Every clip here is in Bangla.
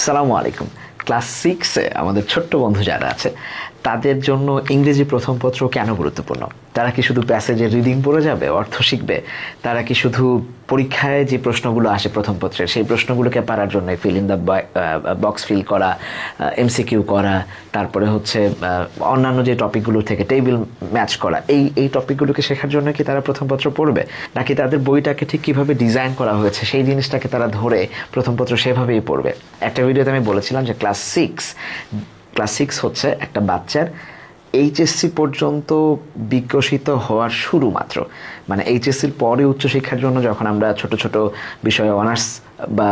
আসসালামু আলাইকুম। ক্লাস সিক্সে আমাদের ছোট্ট বন্ধু যারা আছে তাদের জন্য ইংরেজি প্রথম পত্র কেন গুরুত্বপূর্ণ? তারা কি শুধু প্যাসেজের রিডিং পড়ে যাবে, অর্থ শিখবে? তারা কি শুধু পরীক্ষায় যে প্রশ্নগুলো আসে প্রথম পত্রের সেই প্রশ্নগুলোকে পারার জন্য fill in the box feel করা, এমসিকিউ করা, তারপরে হচ্ছে অন্যান্য যে টপিকগুলো থেকে টেবিল ম্যাচ করা, এই টপিকগুলোকে শেখার জন্য কি তারা প্রথম পত্র পড়বে? নাকি তাদের বইটাকে ঠিক কীভাবে ডিজাইন করা হয়েছে সেই জিনিসটাকে তারা ধরে প্রথম পত্র সেভাবেই পড়বে? একটা ভিডিওতে আমি বলেছিলাম যে ক্লাস সিক্স হচ্ছে একটা বাচ্চার এইচএসসি পর্যন্ত বিকশিত হওয়ার শুরু মাত্র। মানে এইচএসসির পরে উচ্চশিক্ষার জন্য যখন আমরা ছোট ছোট বিষয়ে অনার্স বা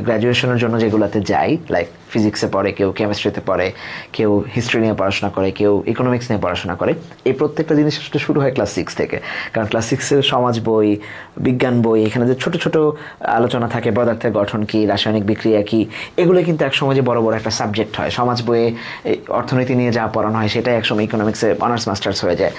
গ্র্যাজুয়েশনের জন্য যেগুলোতে যাই, লাইক ফিজিক্সে পড়ে, কেউ কেমিস্ট্রিতে পড়ে, কেউ হিস্ট্রি নিয়ে পড়াশোনা করে, কেউ ইকোনমিক্স নিয়ে পড়াশোনা করে, এই প্রত্যেকটা জিনিস আসলে শুরু হয় ক্লাস সিক্স থেকে। কারণ ক্লাস সিক্সের সমাজ বই, বিজ্ঞান বই, এখানে যে ছোট ছোট আলোচনা থাকে পদার্থের গঠন কী, রাসায়নিক বিক্রিয়া কী, এগুলো কিন্তু একসময় যে বড় বড় একটা সাবজেক্ট হয়। সমাজ বইয়ে অর্থনীতি নিয়ে যা পড়ানো হয় সেটাই একসময় ইকোনমিক্সে অনার্স মাস্টার্স হয়ে যায়।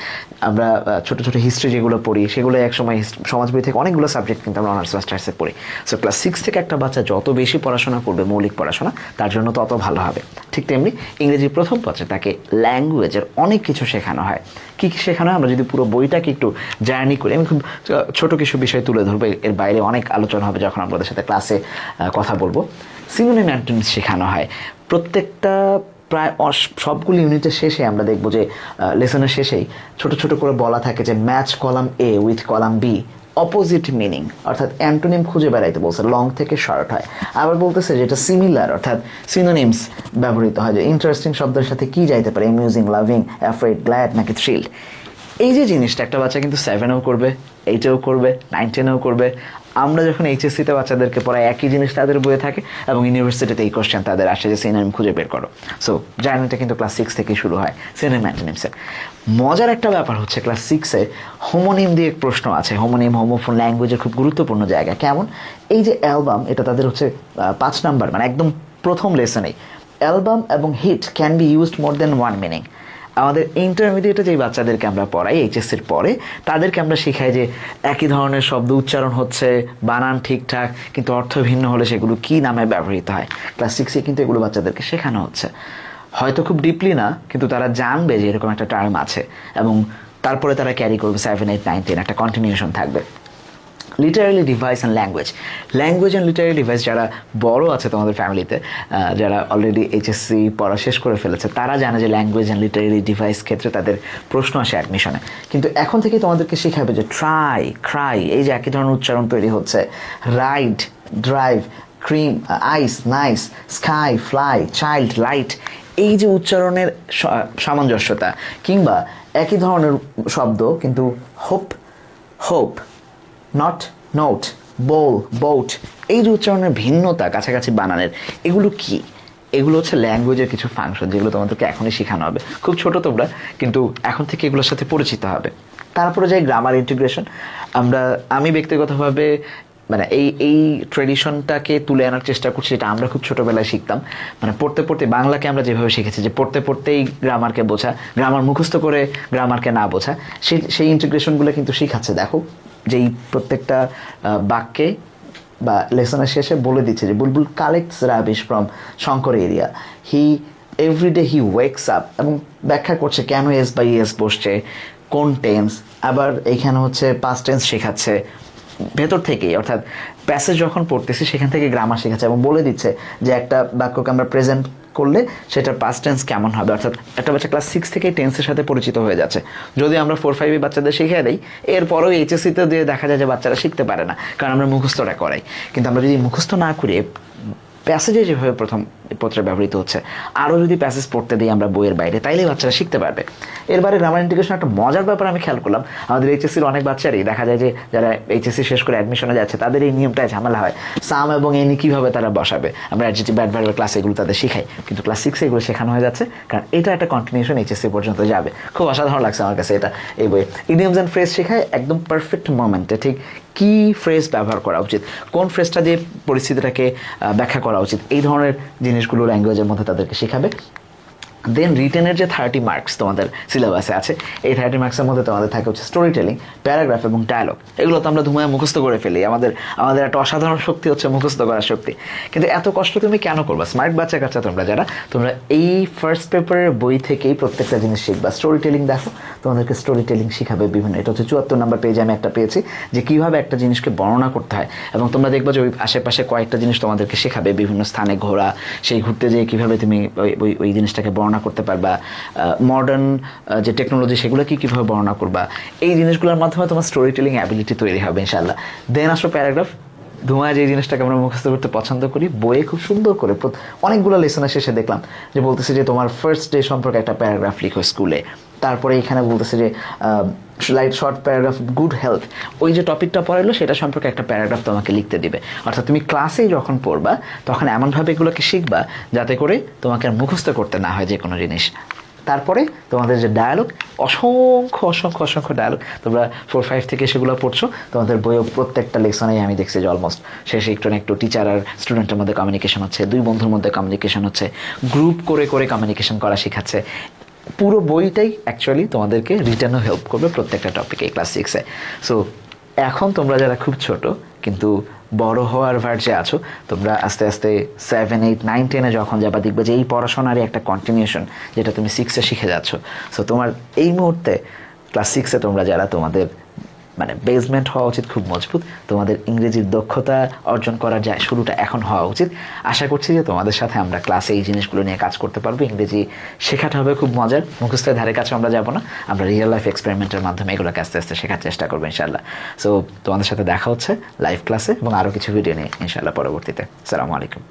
আমরা ছোট ছোট হিস্ট্রি যেগুলো পড়ি সেগুলো একসময় সমাজ বই থেকে অনেকগুলো সাবজেক্ট কিন্তু আমরা অনার্স মাস্টার্সে পড়ি। সো ক্লাস সিক্স থেকে একটা বাচ্চা যত বেশি পড়াশোনা করবে, মৌলিক পড়াশোনা, তার জন্য তত ভালো হবে। ঠিক তেমনি ইংরেজি প্রথম পত্রে তাকে ল্যাঙ্গুয়েজের অনেক কিছু শেখানো হয়। কী কী শেখানো হয় আমরা যদি পুরো বইটাকে একটু জার্নি করি, আমি খুব ছোট কিছু বিষয় তুলে ধরবো, এর বাইরে অনেক আলোচনা হবে যখন আমাদের সাথে ক্লাসে কথা বলবো। সিনোনিম অ্যান্টোনিমস শেখানো হয় প্রত্যেকটা প্রায় সবগুলো ইউনিটের শেষে। আমরা দেখবো যে লেসনের শেষেই ছোট ছোট করে বলা থাকে যে match column A with column B opposite meaning, অর্থাৎ অ্যান্টোনিম খুঁজে বেড়াইতে বলছে, লং থেকে শর্ট হয়। আবার বলতেছে যেটা সিমিলার, অর্থাৎ সিনোনিমস ব্যবহৃত হয়, যে ইন্টারেস্টিং শব্দের সাথে কি যাইতে পারে, অ্যামিউজিং, লাভিং, অ্যাফ্রেড, গ্ল্যাড নাকি থ্রিল্ড। এই যে জিনিসটা একটা বাচ্চা কিন্তু 7-এও করবে, 8-এও করবে, 9-10-এও করবে। আমরা যখন এইচএসসিতে বাচ্চাদেরকে পড়াই একই জিনিস তাদের বইয়ে থাকে, এবং ইউনিভার্সিটিতে এই কোশ্চেন তাদের আসে যে সিনোনিম খুঁজে বের করো। সো জার্নিটা কিন্তু ক্লাস সিক্স থেকেই শুরু হয় সিনোনিম অ্যান্টোনিমসের। মজার একটা ব্যাপার হচ্ছে ক্লাস সিক্সে হোমোনিম দিয়ে প্রশ্ন আছে। হোমোনিম, হোমোফোন ল্যাঙ্গুয়েজের খুব গুরুত্বপূর্ণ জায়গা। কেমন? এই যে অ্যালবাম, এটা তাদের হচ্ছে 5 নাম্বার, মানে একদম প্রথম লেসনেই অ্যালবাম এবং hit can be used more than one meaning. আমাদের ইন্টারমিডিয়েটে যেই বাচ্চাদেরকে আমরা পড়াই এইচএসসির পরে, তাদেরকে আমরা শেখাই যে একই ধরনের শব্দ উচ্চারণ হচ্ছে, বানান ঠিকঠাক, কিন্তু অর্থ ভিন্ন হলে সেগুলো কী নামে ব্যবহৃত হয়। ক্লাস সিক্সে কিন্তু এগুলো বাচ্চাদেরকে শেখানো হচ্ছে, হয়তো খুব ডিপলি না, কিন্তু তারা জানবে যে এরকম একটা টার্ম আছে, এবং তারপরে তারা ক্যারি করবে 7, 8, 9, 10, একটা কন্টিনিউশন থাকবে। Literally device and language and Literary device যারা বড় আছে তোমাদের ফ্যামিলিতে, যারা অলরেডি এইচএসসি পড়া শেষ করে ফেলেছে, তারা জানে যে ল্যাঙ্গুয়েজ অ্যান্ড লিটারারি ডিভাইস ক্ষেত্রে তাদের প্রশ্ন আসে অ্যাডমিশনে। কিন্তু এখন থেকে তোমাদেরকে শেখাবে যে ট্রাই, ক্রাই, এই যে একই ধরনের উচ্চারণ তৈরি হচ্ছে, ride, drive, cream, ice, nice, sky, fly, child, light, এই যে উচ্চারণের সামঞ্জস্যতা, কিংবা একই ধরনের শব্দ কিন্তু hope, not, note, bowl, boat, এই যে উচ্চারণের ভিন্নতা, কাছাকাছি বানানের, এগুলো কি? এগুলো হচ্ছে ল্যাঙ্গুয়েজের কিছু ফাংশন, যেগুলো তোমাদেরকে এখনই শেখানো হবে। খুব ছোট তোমরা, কিন্তু এখন থেকে এগুলোর সাথে পরিচিত হবে। তারপরে যাই গ্রামার ইন্টিগ্রেশন। আমি ব্যক্তিগতভাবে মানে এই ট্রেডিশনটাকে তুলে আনার চেষ্টা করছি, যেটা আমরা খুব ছোটোবেলায় শিখতাম। মানে পড়তে পড়তে বাংলাকে আমরা যেভাবে শিখেছি যে পড়তে পড়তেই গ্রামারকে বোঝা, গ্রামার মুখস্থ করে গ্রামারকে না বোঝা, সেই ইন্টিগ্রেশনগুলো কিন্তু শিখাচ্ছে। দেখো, যেই প্রত্যেকটা বাক্যে বা লেসনের শেষে বলে দিচ্ছে যে Bulbul collects rubbish from Shankar area, everyday he wakes up, এবং ব্যাখ্যা করছে কেন এস বাই এস বসছে, কোন টেন্স। আবার এইখানে হচ্ছে পাস্ট টেন্স শেখাচ্ছে ভেতর থেকেই, অর্থাৎ প্যাসেজ যখন পড়তেছি সেখান থেকে গ্রামার শেখাচ্ছে, এবং বলে দিচ্ছে যে একটা বাক্যকে আমরা প্রেজেন্ট করলে সেটার পাস্ট টেন্স কেমন হবে। অর্থাৎ একটা বাচ্চা ক্লাস সিক্স থেকেই টেন্সের সাথে পরিচিত হয়ে যাচ্ছে। যদি আমরা 4-5 বাচ্চাদের শিখিয়ে দিই, এরপরেও এইচএসসিতে দিয়ে দেখা যায় যে বাচ্চারা শিখতে পারে না, কারণ আমরা মুখস্থটা করাই। কিন্তু আমরা যদি মুখস্থ না করি, প্যাসেজে যেভাবে প্রথম পত্রে ব্যবহৃত হচ্ছে, আরও যদি প্যাসেজ পড়তে দিই আমরা বইয়ের বাইরে, তাইলেই বাচ্চারা শিখতে পারবে। এরবারে গ্রামার ইন্টিগ্রেশন একটা মজার ব্যাপার আমি খেয়াল করলাম, আমাদের এইচএসসির অনেক বাচ্চারই দেখা যায় যে যারা এইচএসসি শেষ করে অ্যাডমিশনে যাচ্ছে, তাদের এই নিয়মটায় ঝামেলা হয়। সাম এবং এনি কীভাবে তারা বসাবে, আমরা অ্যাডজেক্টিভ, অ্যাডভার্বের ক্লাসে এগুলো তাদের শিখাই, কিন্তু ক্লাস সিক্সে এগুলো শেখানো হয়ে যাচ্ছে, কারণ এটা একটা কন্টিনিউশন এইচএসসি পর্যন্ত যাবে। খুব অসাধারণ লাগছে আমার কাছে এটা। এই বইয়ে ইডিয়মস অ্যান্ড ফ্রেজ শেখায় একদম পারফেক্ট মোমেন্টে, ঠিক কী ফ্রেজ ব্যবহার করা উচিত, কোন ফ্রেজটা দিয়ে পরিস্থিতিটাকে ব্যাখ্যা করা উচিত, এই ধরনের জিনিসগুলো ল্যাঙ্গুয়েজের মধ্যে তাদেরকে শেখাবে। দেন রিটেনের যে 30 মার্কস তোমাদের সিলেবাসে আছে, এই 30 মার্কসের মধ্যে তোমাদের থাকে হচ্ছে স্টোরি টেলিং, প্যারাগ্রাফ এবং ডায়লগ। এগুলো তো আমরা ধুমায় মুখস্থ করে ফেলি, আমাদের একটা অসাধারণ শক্তি হচ্ছে মুখস্থ করার শক্তি। কিন্তু এত কষ্ট তুমি কেন করবা? স্মার্ট বাচ্চা কাচ্চা তোমরা এই ফার্স্ট পেপারের বই থেকেই প্রত্যেকটা জিনিস শিখবা। স্টোরি টেলিং দেখো, তোমাদেরকে স্টোরি টেলিং শিখাবে বিভিন্ন, এটা হচ্ছে 74 নম্বর পেজে আমি একটা পেয়েছি, যে কীভাবে একটা জিনিসকে বর্ণনা করতে হয়। এবং তোমরা দেখবা যে ওই আশেপাশে কয়েকটা জিনিস তোমাদেরকে শেখাবে, বিভিন্ন স্থানে ঘোরা, সেই ঘুরতে যেয়ে কীভাবে তুমি ওই জিনিসটাকে বর্ণনা করতে পারবা, মডার্ন যে টেকনোলজি সেগুলো কীভাবে বর্ণনা করবা। এই জিনিসগুলোর মাধ্যমে তোমার স্টোরি টেলিং অ্যাবিলিটি তৈরি হবে ইনশাআল্লাহ। দেন আসো প্যারাগ্রাফ। ধোঁয়ায় যে জিনিসটাকে আমরা মুখস্থ করতে পছন্দ করি, বইয়ে খুব সুন্দর করে অনেকগুলো লেসনের শেষে দেখলাম যে বলতেছে যে তোমার ফার্স্ট ডে সম্পর্কে একটা প্যারাগ্রাফ লিখো স্কুলে। তারপরে এখানে বলতেছে যে শর্ট প্যারাগ্রাফ গুড হেলথ, ওই যে টপিকটা পড়াইলো সেটা সম্পর্কে একটা প্যারাগ্রাফ তোমাকে লিখতে দিবে। অর্থাৎ তুমি ক্লাসেই যখন পড়বা তখন এমনভাবে এগুলোকে শিখবা যাতে করে তোমাকে আর মুখস্থ করতে না হয় যে কোনো জিনিস। তারপরে তোমাদের যে ডায়ালগ, অসংখ্য ডায়ালগ, তোমরা 4-5 থেকে সেগুলো পড়ছো, তোমাদের বইয়ে প্রত্যেকটা লেসনেই আমি দেখছি যে অলমোস্ট শেষে একটু না একটু টিচার আর স্টুডেন্টের মধ্যে কমিউনিকেশন হচ্ছে, দুই বন্ধুর মধ্যে কমিউনিকেশন হচ্ছে, গ্রুপ করে কমিউনিকেশন করা শেখাচ্ছে। পুরো বইটাই অ্যাকচুয়ালি তোমাদেরকে রিটার্নও হেল্প করবে প্রত্যেকটা টপিকে ক্লাস 6-এ। সো এখন তোমরা যারা খুব ছোট কিন্তু বড় হওয়ার ভার্জে আছো, তোমরা আস্তে আস্তে 7, 8, 9, 10-এ যখন যাবা দেখবে যে এই পড়াশোনারই একটা কন্টিনিউশন যেটা তুমি 6-এ শিখে যাচ্ছ। সো তোমার এই মুহূর্তে ক্লাস 6-এ তোমরা যারা, তোমাদের মানে বেসমেন্ট হওয়া উচিত খুব মজবুত, তোমাদের ইংরেজির দক্ষতা অর্জন করার যায় শুরুটা এখন হওয়া উচিত। আশা করছি যে তোমাদের সাথে আমরা ক্লাসে এই জিনিসগুলো নিয়ে কাজ করতে পারবো। ইংরেজি শেখাটা হবে খুব মজার, মুখস্থের ধারে কাছে আমরা যাবো না, আমরা রিয়েল লাইফ এক্সপেরিমেন্টের মাধ্যমে এগুলোকে আস্তে আস্তে শেখার চেষ্টা করবো ইনশাআল্লাহ। সো তোমাদের সাথে দেখা হচ্ছে লাইভ ক্লাসে এবং আরও কিছু ভিডিও নিয়ে ইনশাআল্লাহ পরবর্তীতে। আসসালামু আলাইকুম।